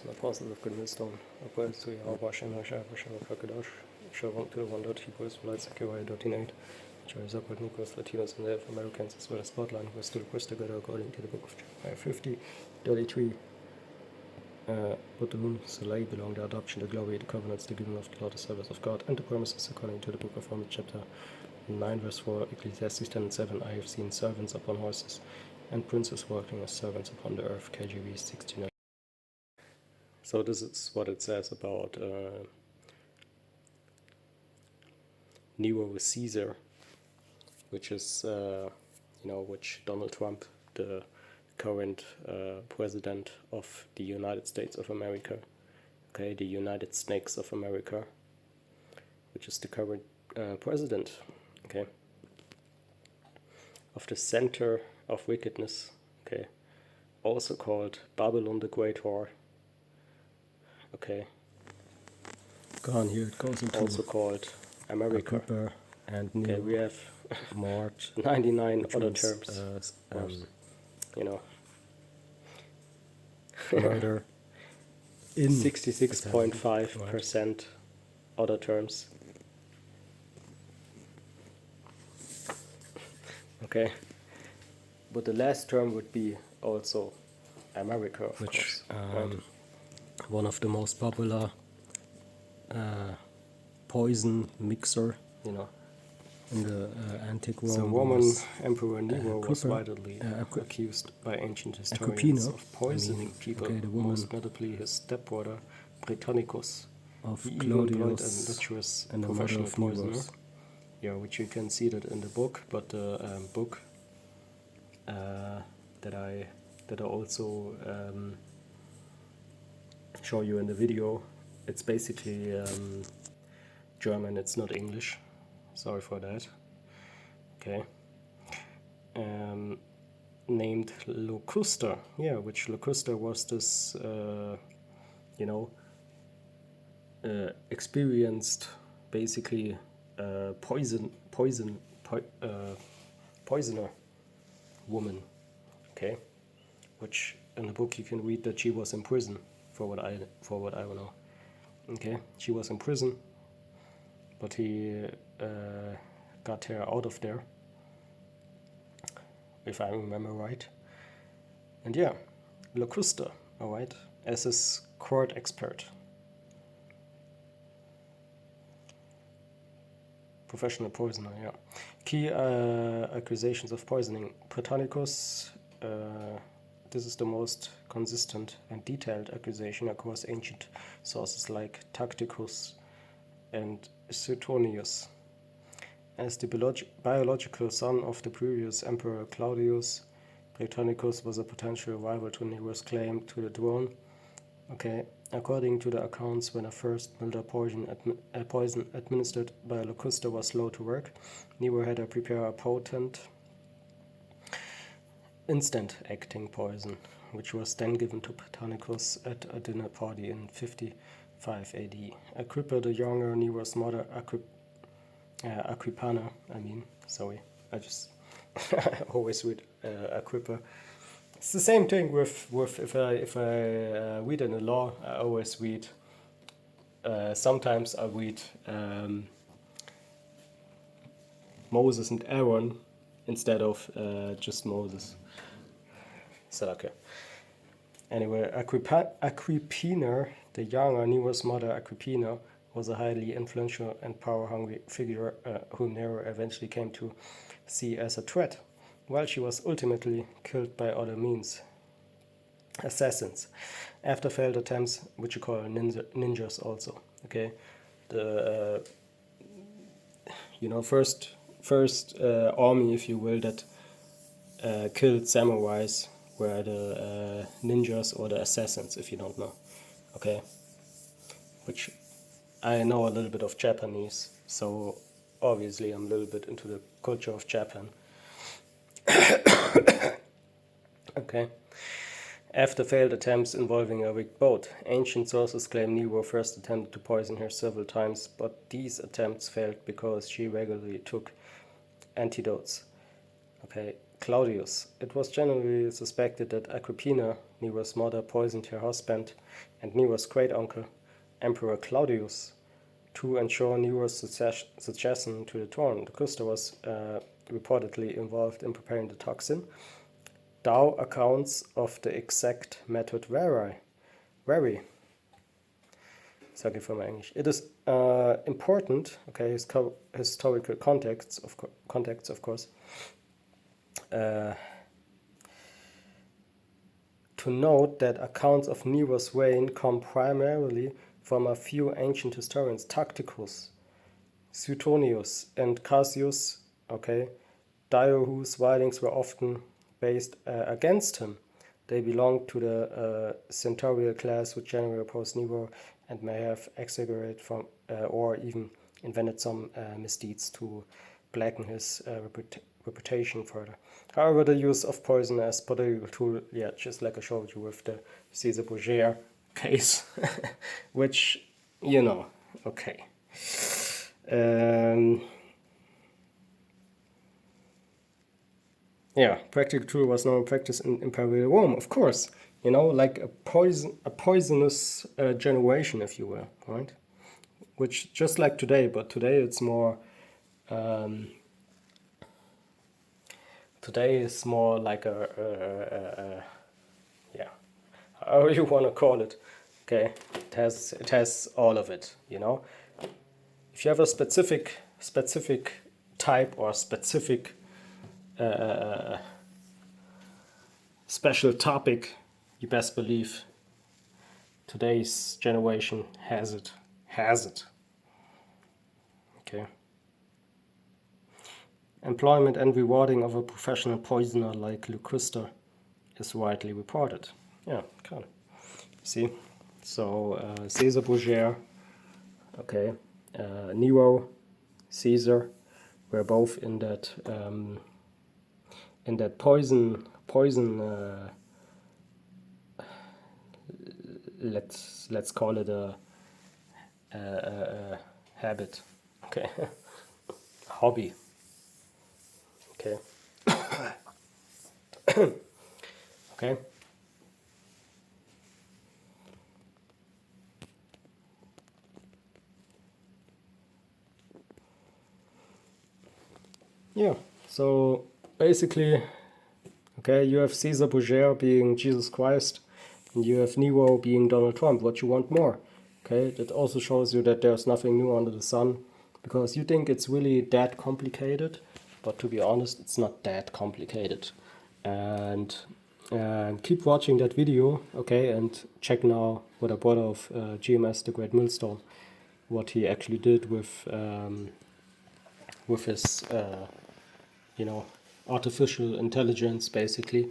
az apostles of goodness don't oppose to Yahweh Hashem Hashem Hakadosh Shalom to the one dot equals for lights .8 Choice of Nicholas Latinos and Native Americans as well as Scotland who stood across together according to the book of Jeremiah 50:33. But to whom Saleh belong the adoption, the glory, the covenants, the giving of the law, the service of God, and the promises according to the book of Romans chapter 9 verse 4, Ecclesiastes 10:7. I have seen servants upon horses and princes working as servants upon the earth. KJV 16. So this is what it says about Nero Caesar, which is which Donald Trump, the current president of the United States of America, okay, the United Snakes of America, which is the current president, okay, of the center of wickedness, okay, also called Babylon the Great Whore, okay, Go on, here it goes into also called America, Agrippa and okay, we have Mort, 99 other means, terms, murder in 66.5% other terms. Okay, but the last term would be also America, of which course. one of the most popular poison mixer in the antique Rome. The Roman Emperor Nero was Agrippa, widely accused by ancient historians of poisoning people, okay, the woman most notably his stepbrother Britannicus, of he even employed a Claudius notorious and the mother professional of poisoner. Neros. Yeah, which you can see that in the book, but the book that I also show you in the video, it's basically German, it's not English. Sorry for that. Okay. Named Locusta, yeah, which Locusta was this, experienced, basically poisoner woman, okay, which in the book you can read that she was in prison for what I know, okay, she was in prison, but he got her out of there, if I remember right, and yeah, Locusta, all right, as his court expert. Professional poisoner, yeah. Key accusations of poisoning. Britannicus, this is the most consistent and detailed accusation across ancient sources like Tacitus and Suetonius. As the biological son of the previous Emperor Claudius, Britannicus was a potential rival to Nero's claim to the throne. Okay, according to the accounts, when a first milder poison administered by Locusta was slow to work, Nero had to prepare a potent, instant-acting poison, which was then given to Britannicus at a dinner party in 55 AD. Agrippa the Younger, Nero's mother, Agrippina, I always read Agrippa. It's the same thing with if I read in the law, I always read. Sometimes I read Moses and Aaron instead of just Moses. So okay. Anyway, Agrippina the Younger, Nero's mother Agrippina, was a highly influential and power-hungry figure whom Nero eventually came to see as a threat, while she was ultimately killed by other means, assassins, after failed attempts, which you call ninjas also. Okay, the first army, if you will, that killed samurais were the ninjas or the assassins, if you don't know. Okay, which I know a little bit of Japanese, so obviously I'm a little bit into the culture of Japan. Okay. After failed attempts involving a rigged boat, ancient sources claim Nero first attempted to poison her several times, but these attempts failed because she regularly took antidotes. Okay, Claudius. It was generally suspected that Agrippina Nero's mother poisoned her husband and Nero's great-uncle, Emperor Claudius, to ensure Nero's succession to the throne. Locusta was reportedly involved in preparing the toxin. Though accounts of the exact method vary. Sorry for my English. It is important, okay, historical context, of course, to note that accounts of Nero's reign come primarily from a few ancient historians, Tacitus, Suetonius, and Cassius, okay, Dio, whose writings were often based against him. They belonged to the centaurial class which generally opposed Nero and may have exaggerated from or even invented some misdeeds to blacken his reputation further. However, the use of poison as political tool, yeah, just like I showed you with the Caesar Borgia case, which, you know, okay. Yeah, practical tool was now in practice in Imperial Rome, of course. You know, like a poisonous generation, if you will, right? Which just like today, but today it's more. Today is more like yeah, how you want to call it. Okay, it has all of it. You know, if you have a specific type or specific special topic, you best believe today's generation has it. Okay. Employment and rewarding of a professional poisoner like Locusta is widely reported. Yeah, kind of. See, so Caesar Borgia, okay, Nero, Caesar, were both in that poison. Let's call it a habit, okay, hobby, okay, okay. Yeah, so basically, okay, you have Caesar Borgia being Jesus Christ, and you have Nero being Donald Trump. What you want more? Okay, that also shows you that there's nothing new under the sun, because you think it's really that complicated, but to be honest, it's not that complicated. And keep watching that video, okay, and check now what I brought of GMS, the Great Millstone, what he actually did with his, you know, artificial intelligence, basically.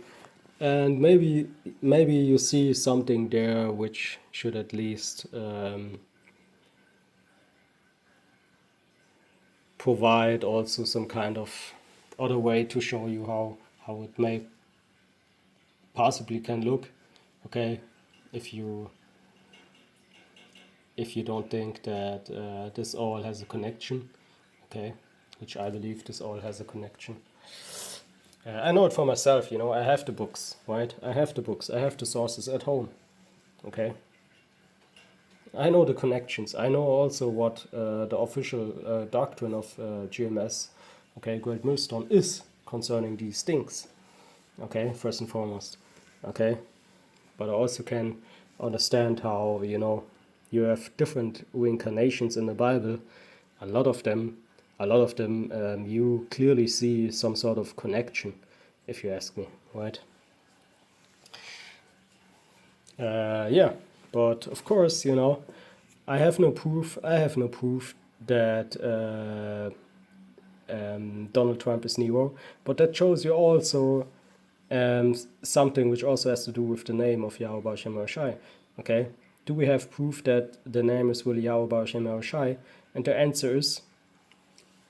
And maybe you see something there which should at least provide also some kind of other way to show you how it may possibly can look, okay, if you don't think that this all has a connection, okay, which I believe this all has a connection. I know it for myself, you know, I have the books, right? I have the sources at home, okay? I know the connections. I know also what the official doctrine of GMS, okay, Great Millstone, is concerning these things, okay, first and foremost, okay? But I also can understand how, you know, you have different reincarnations in the Bible. A lot of them, you clearly see some sort of connection, if you ask me, right? Yeah, but of course, you know, I have no proof that Donald Trump is Nero, but that shows you also something which also has to do with the name of Yahweh Baruch Shem Shai. Okay, do we have proof that the name is really Yahweh Baruch Shem Shai? And the answer is,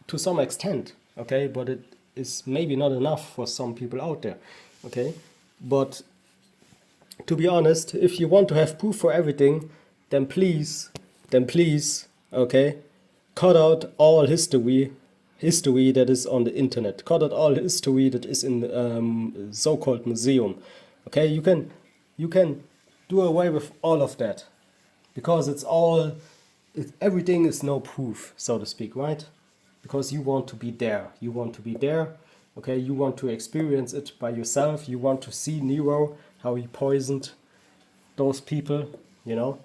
to some extent, okay, but it is maybe not enough for some people out there, okay? But to be honest, if you want to have proof for everything, then please, okay, cut out all history that is on the internet. Cut out all history that is in so-called museum. Okay, you can you can do away with all of that, because everything is no proof, so to speak, right? Because you want to be there. You want to be there. Okay, you want to experience it by yourself. You want to see Nero, how he poisoned those people, you know.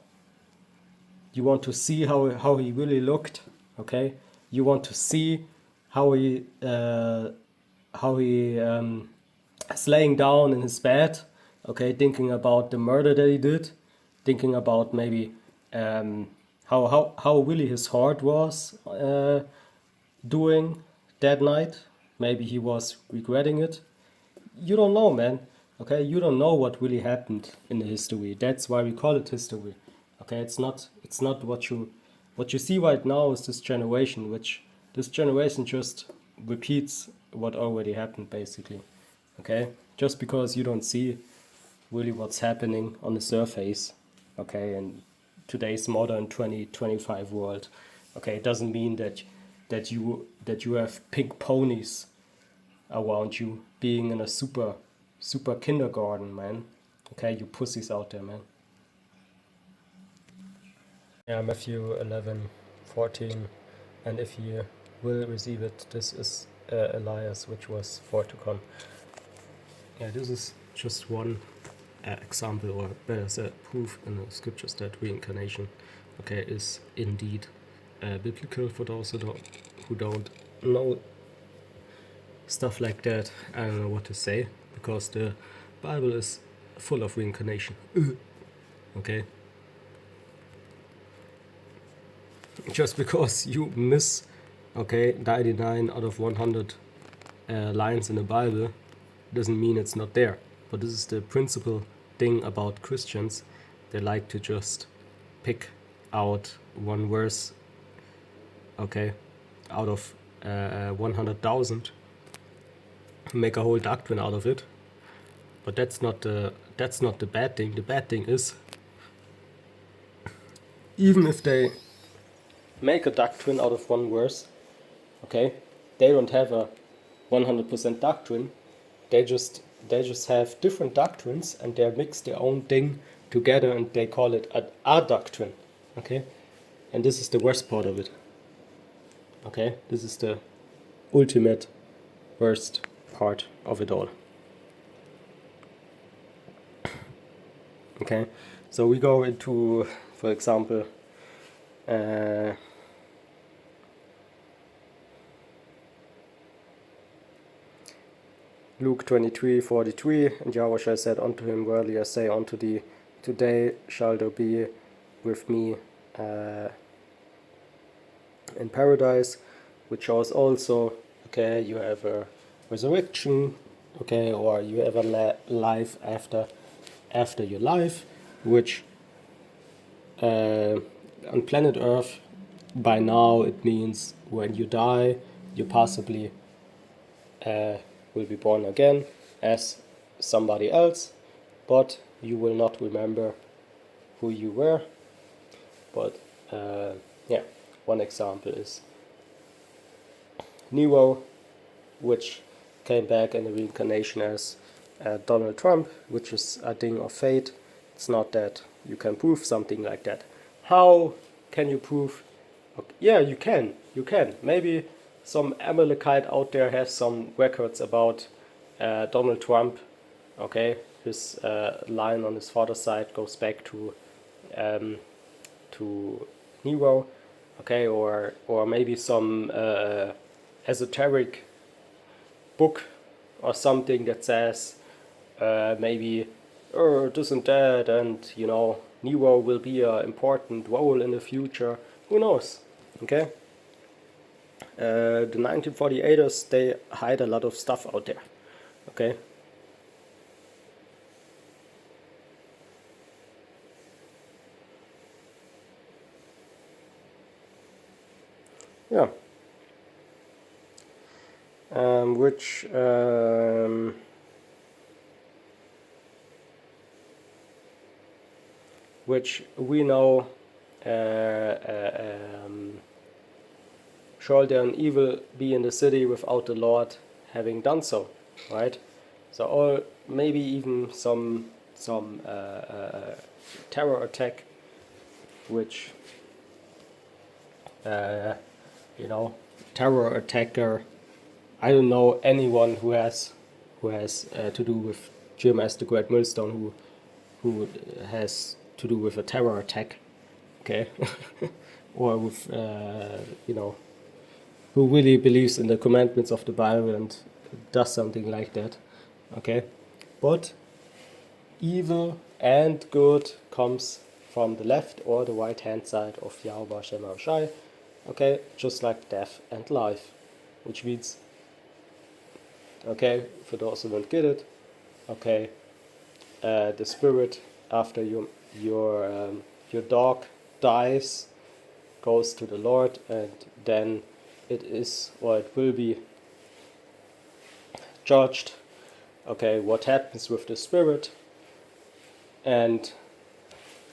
You want to see how he really looked. Okay, you want to see how he is laying down in his bed. Okay, thinking about the murder that he did, thinking about maybe how really his heart was doing that night. Maybe he was regretting it. You don't know, man. Okay, you don't know what really happened in the history. That's why we call it history. Okay, it's not what you see right now is this generation, which this generation just repeats what already happened, basically. Okay, just because you don't see really what's happening on the surface, okay, in today's modern 2025 world, okay, it doesn't mean that you have pink ponies around you being in a super kindergarten, man. Okay, you pussies out there, man. Yeah, Matthew 11:14, and if ye will receive it, this is Elias, which was for to come. Yeah, this is just one example, or better said, proof in the scriptures that reincarnation, okay, is indeed biblical. For those who don't know stuff like that, I don't know what to say, because the Bible is full of reincarnation. Okay, just because you miss, okay, 99 out of 100 lines in the Bible doesn't mean it's not there. But this is the principal thing about Christians. They like to just pick out one verse, okay, out of 100,000, make a whole doctrine out of it. But that's not the bad thing. The bad thing is, even if they make a doctrine out of one verse, okay, they don't have a 100% doctrine. They just have different doctrines, and they mix their own thing together, and they call it a doctrine. Okay, and this is the worst part of it. Okay, this is the ultimate worst part of it all. Okay, so we go into, for example, Luke 23:43, and Yahweh said unto him, Verily I say unto thee, today shalt thou be with me in paradise, which shows also, okay, you have a resurrection, okay, or you have a life after your life, which on planet Earth, by now it means when you die, you possibly will be born again as somebody else, but you will not remember who you were. But yeah, one example is Nero, which came back in the reincarnation as Donald Trump, which is a thing of fate. It's not that you can prove something like that. How can you prove? Okay, yeah, you can. Maybe some Amalekite out there has some records about Donald Trump. Okay, his line on his father's side goes back to Nero. Okay, or maybe some esoteric book or something that says maybe this and that, and Nero will be an important role in the future. Who knows? Okay. The 1948ers, they hide a lot of stuff out there. Okay. Yeah. Which we know shall there an evil be in the city without the Lord having done so, right? So, or maybe even some some terror attack, which terror attacker. I don't know anyone who has to do with GMS the Great Millstone who has to do with a terror attack, okay, or with who really believes in the commandments of the Bible and does something like that, okay. But evil and good comes from the left or the right hand side of Yahweh Shem Shai, okay, just like death and life, which means, okay, for those who don't get it, okay, the spirit after your dog dies goes to the Lord, and then it is, or it will be judged, okay, what happens with the spirit. And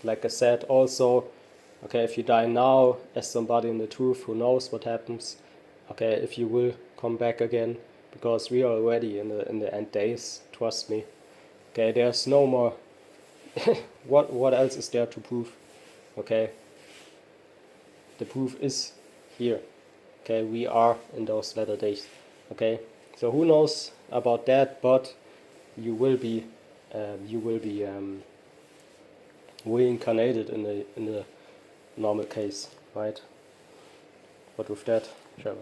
like I said also, okay, if you die now as somebody in the truth who knows what happens, okay, if you will come back again, because we are already in the end days, trust me. Okay, there's no more what else is there to prove? Okay, the proof is here. Okay, we are in those latter days. Okay, so who knows about that? But you will be reincarnated in the normal case, right? But with that, Shalom.